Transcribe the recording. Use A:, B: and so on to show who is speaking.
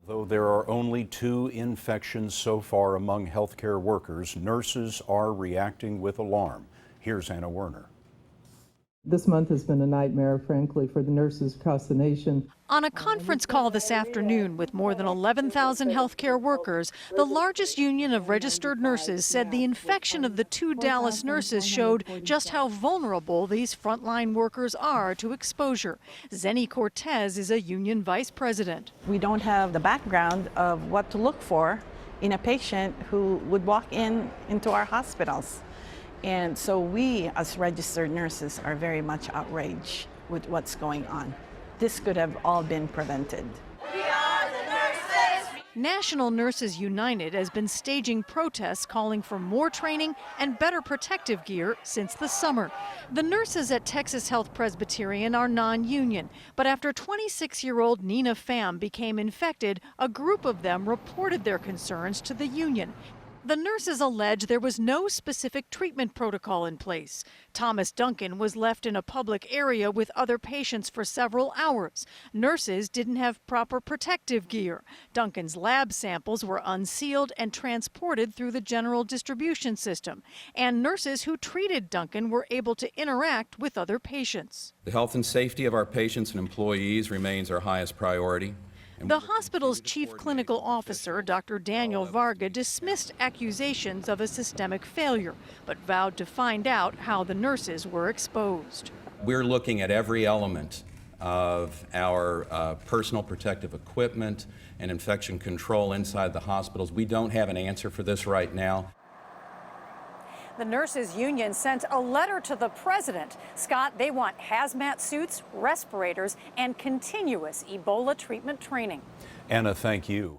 A: Though there are only 2 infections so far among healthcare workers, nurses are reacting with alarm. Here's Anna Werner.
B: This month has been a nightmare, frankly, for the nurses across the nation.
C: On a conference call this afternoon with more than 11,000 healthcare workers, the largest union of registered nurses said the infection of the 2 Dallas nurses showed just how vulnerable these frontline workers are to exposure. Zenny Cortez is a union vice president.
D: We don't have the background of what to look for in a patient who would walk into our hospitals. And so we, as registered nurses, are very much outraged with what's going on. This could have all been prevented.
C: We are the nurses! National Nurses United has been staging protests calling for more training and better protective gear since the summer. The nurses at Texas Health Presbyterian are non-union, but after 26-year-old Nina Pham became infected, a group of them reported their concerns to the union. The nurses allege there was no specific treatment protocol in place. Thomas Duncan was left in a public area with other patients for several hours. Nurses didn't have proper protective gear. Duncan's lab samples were unsealed and transported through the general distribution system. And nurses who treated Duncan were able to interact with other patients.
E: The health and safety of our patients and employees remains our highest priority.
C: The hospital's chief clinical officer, Dr. Daniel Varga, dismissed accusations of a systemic failure, but vowed to find out how the nurses were exposed.
E: We're looking at every element of our personal protective equipment and infection control inside the hospitals. We don't have an answer for this right now.
F: The nurses union sent a letter to the president. Scott, they want hazmat suits, respirators, and continuous Ebola treatment training.
A: Anna, thank you.